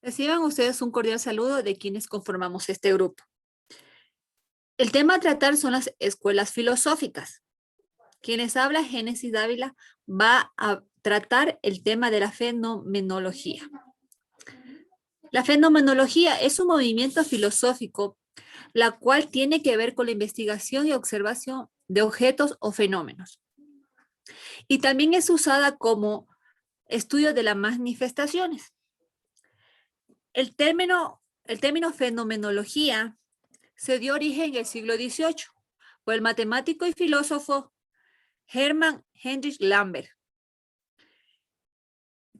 Reciban ustedes un cordial saludo de quienes conformamos este grupo. El tema a tratar son las escuelas filosóficas. Quienes habla Génesis Dávila va a tratar el tema de la fenomenología. La fenomenología es un movimiento filosófico la cual tiene que ver con la investigación y observación de objetos o fenómenos. Y también es usada como estudio de las manifestaciones. El término fenomenología se dio origen en el siglo XVIII por el matemático y filósofo Hermann Heinrich Lambert,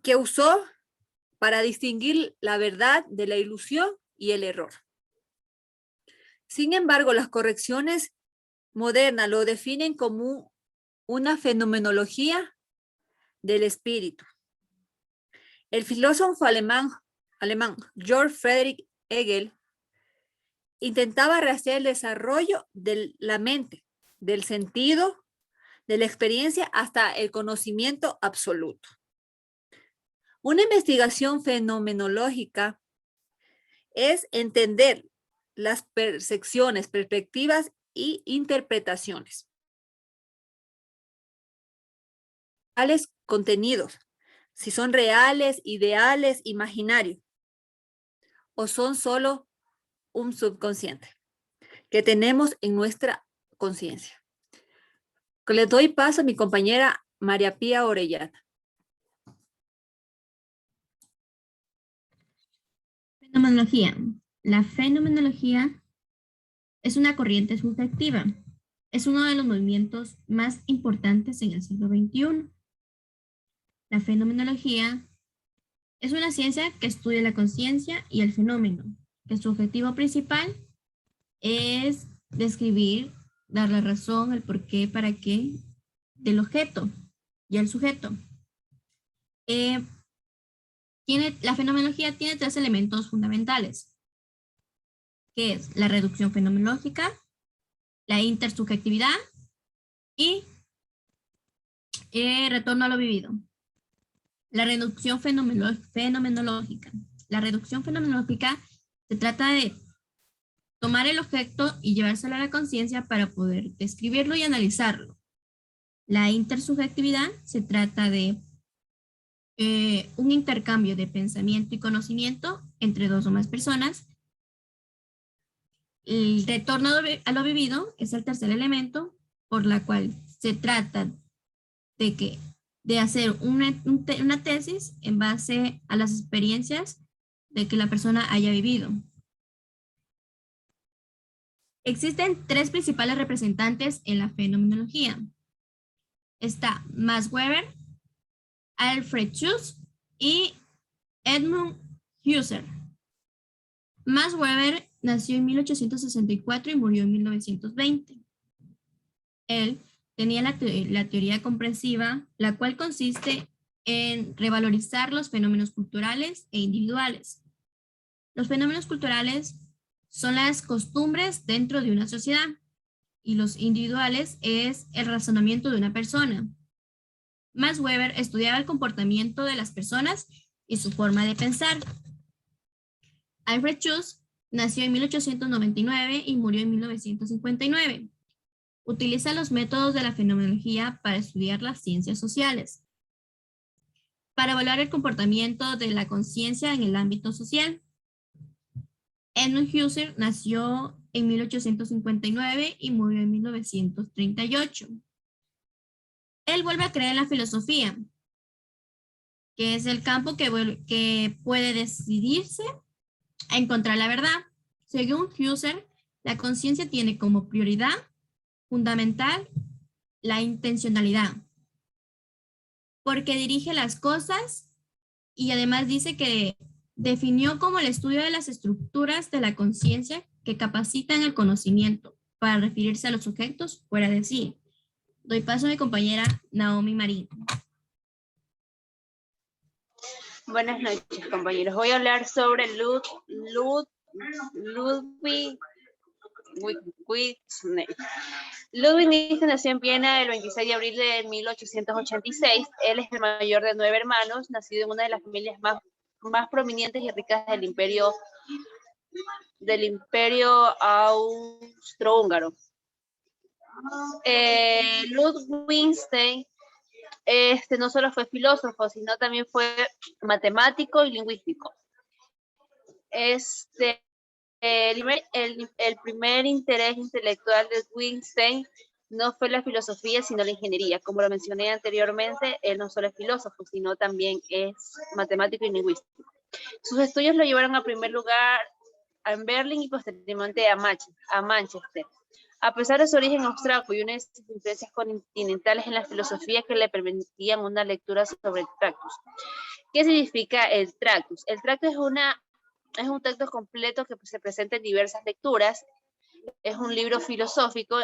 que usó para distinguir la verdad de la ilusión y el error. Sin embargo, las correcciones modernas lo definen como una fenomenología del espíritu. El filósofo alemán Georg Friedrich Hegel intentaba rastrear el desarrollo de la mente, del sentido, de la experiencia hasta el conocimiento absoluto. Una investigación fenomenológica es entender las percepciones, perspectivas y interpretaciones. Tales contenidos, si son reales, ideales, imaginarios, o son solo un subconsciente que tenemos en nuestra conciencia. Le doy paso a mi compañera María Pía Orellana. Fenomenología. La fenomenología es una corriente subjetiva. Es uno de los movimientos más importantes en el siglo XXI. La fenomenología es una ciencia que estudia la conciencia y el fenómeno, que su objetivo principal es describir, dar la razón, el por qué, para qué del objeto y el sujeto. La fenomenología tiene tres elementos fundamentales, que es la reducción fenomenológica, la intersubjetividad y retorno a lo vivido. La reducción fenomenológica. La reducción fenomenológica se trata de tomar el objeto y llevárselo a la conciencia para poder describirlo y analizarlo. La intersubjetividad se trata de un intercambio de pensamiento y conocimiento entre dos o más personas. El retorno a lo vivido es el tercer elemento por la cual se trata de hacer una tesis en base a las experiencias de que la persona haya vivido. Existen tres principales representantes en la fenomenología. Está Max Weber, Alfred Schultz y Edmund Husserl. Max Weber nació en 1864 y murió en 1920. Él tenía la teoría comprensiva, la cual consiste en revalorizar los fenómenos culturales e individuales. Los fenómenos culturales son las costumbres dentro de una sociedad y los individuales es el razonamiento de una persona. Max Weber estudiaba el comportamiento de las personas y su forma de pensar. Alfred Schultz nació en 1899 y murió en 1959. Utiliza los métodos de la fenomenología para estudiar las ciencias sociales, para evaluar el comportamiento de la conciencia en el ámbito social. Edmund Husserl nació en 1859 y murió en 1938. Él vuelve a creer en la filosofía, que es el campo que puede decidirse a encontrar la verdad. Según Husserl, la conciencia tiene como prioridad fundamental la intencionalidad, porque dirige las cosas y además dice que definió como el estudio de las estructuras de la conciencia que capacitan el conocimiento para referirse a los objetos fuera de sí. Doy paso a mi compañera Naomi Marín. Buenas noches, compañeros. Voy a hablar sobre Ludwig Wittgenstein. Ludwig Wittgenstein nació en Viena el 26 de abril de 1886. Él es el mayor de 9 hermanos, nacido en una de las familias más más prominentes y ricas del imperio austrohúngaro. Ludwig Wittgenstein no solo fue filósofo, sino también fue matemático y lingüístico. El primer interés intelectual de Wittgenstein no fue la filosofía, sino la ingeniería. Como lo mencioné anteriormente, él no solo es filósofo, sino también es matemático y lingüístico. Sus estudios lo llevaron a primer lugar en Berlín y posteriormente a Manchester. A pesar de su origen austriaco y unas influencias continentales en la filosofía que le permitían una lectura sobre el Tractus. ¿Qué significa el Tractus? El Tractus es un texto completo que se presenta en diversas lecturas. Es un libro filosófico.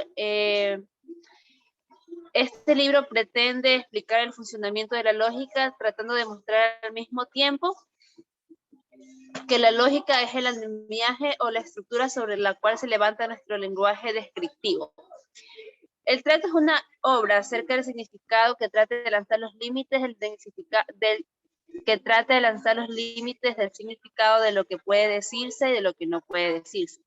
Este libro pretende explicar el funcionamiento de la lógica, tratando de mostrar al mismo tiempo que la lógica es el andamiaje o la estructura sobre la cual se levanta nuestro lenguaje descriptivo. El trato es una obra acerca del significado que trata de lanzar los límites del significado de lo que puede decirse y de lo que no puede decirse.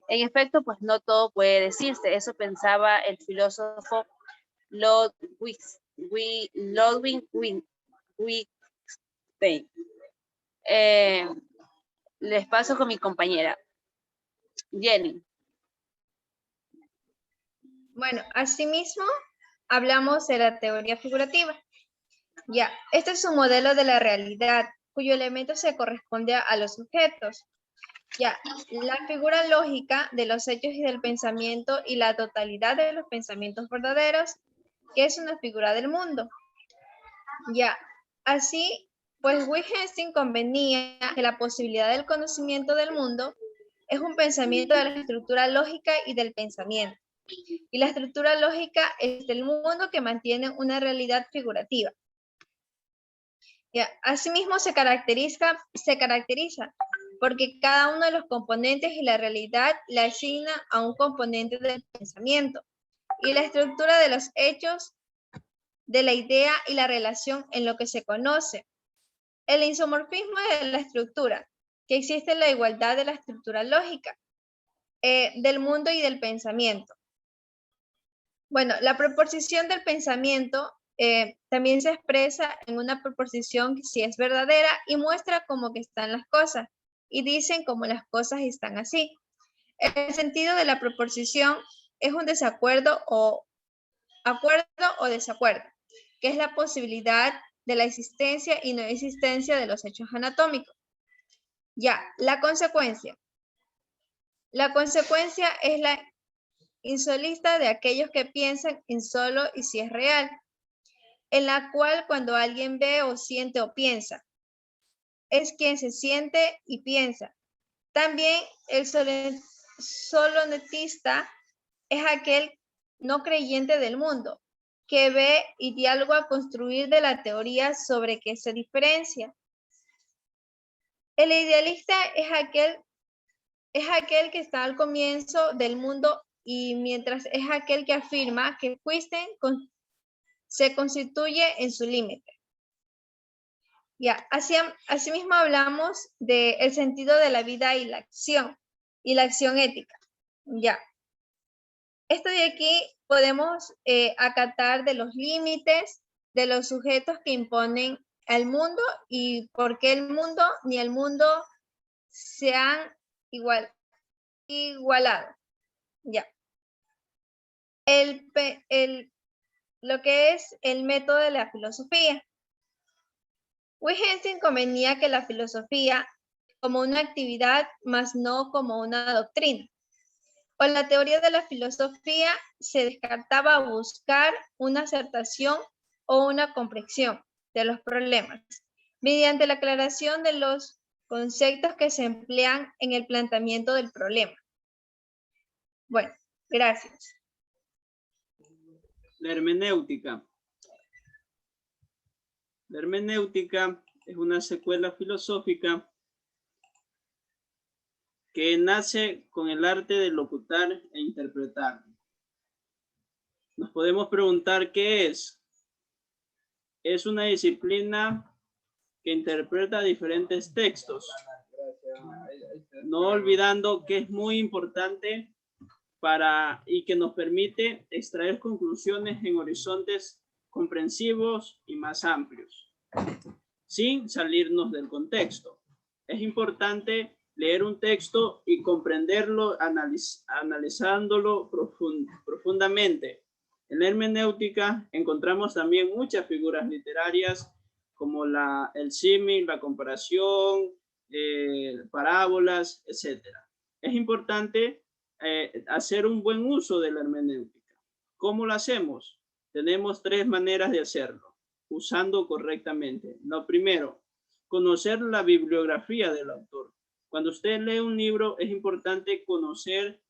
En efecto, pues no todo puede decirse. Eso pensaba el filósofo Ludwig Wittgenstein. Les paso con mi compañera, Jenny. Bueno, asimismo, hablamos de la teoría figurativa. Ya, este es un modelo de la realidad, cuyo elemento se corresponde a los objetos. Ya, la figura lógica de los hechos y del pensamiento y la totalidad de los pensamientos verdaderos, que es una figura del mundo. Ya, así, pues Wittgenstein convenía que la posibilidad del conocimiento del mundo es un pensamiento de la estructura lógica y del pensamiento. Y la estructura lógica es del mundo que mantiene una realidad figurativa. Ya, asimismo se caracteriza porque cada uno de los componentes y la realidad le asigna a un componente del pensamiento. Y la estructura de los hechos, de la idea y la relación en lo que se conoce. El isomorfismo de la estructura, que existe la igualdad de la estructura lógica del mundo y del pensamiento. Bueno, la proposición del pensamiento también se expresa en una proposición que sí es verdadera y muestra cómo que están las cosas y dicen cómo las cosas están así. El sentido de la proposición es un desacuerdo o acuerdo o desacuerdo, que es la posibilidad de la existencia y no existencia de los hechos anatómicos. Ya, la consecuencia. La consecuencia es la insolista de aquellos que piensan en solo y si es real, en la cual cuando alguien ve o siente o piensa, es quien se siente y piensa. También el solonetista es aquel no creyente del mundo, que ve y diáloga a construir de la teoría sobre qué se diferencia. El idealista es aquel que está al comienzo del mundo y mientras es aquel que afirma que Wittgenstein se constituye en su límite. Ya, asimismo hablamos del sentido de la vida y la acción ética. Ya. Esto de aquí podemos acatar de los límites de los sujetos que imponen al mundo y por qué el mundo ni el mundo se han igualado. Ya. Lo que es el método de la filosofía. Wittgenstein convenía que la filosofía como una actividad, más no como una doctrina. Con la teoría de la filosofía se descartaba buscar una acertación o una comprensión de los problemas mediante la aclaración de los conceptos que se emplean en el planteamiento del problema. Bueno, gracias. La hermenéutica. La hermenéutica es una secuela filosófica que nace con el arte de locutar e interpretar. Nos podemos preguntar qué es. Es una disciplina que interpreta diferentes textos, no olvidando que es muy importante y que nos permite extraer conclusiones en horizontes comprensivos y más amplios, sin salirnos del contexto. Es importante leer un texto y comprenderlo analizándolo profundamente. En la hermenéutica encontramos también muchas figuras literarias como el símil, la comparación, parábolas, etc. Es importante hacer un buen uso de la hermenéutica. ¿Cómo lo hacemos? Tenemos 3 maneras de hacerlo, usando correctamente. Lo primero, conocer la bibliografía del autor. Cuando usted lee un libro, es importante conocer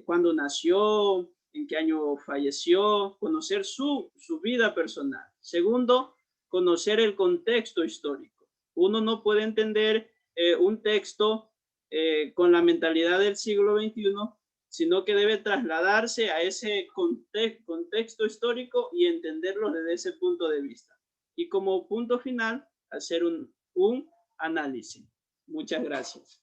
cuándo nació, en qué año falleció, conocer su vida personal. Segundo, conocer el contexto histórico. Uno no puede entender un texto con la mentalidad del siglo XXI, sino que debe trasladarse a ese contexto histórico y entenderlo desde ese punto de vista. Y como punto final, hacer un análisis. Muchas gracias.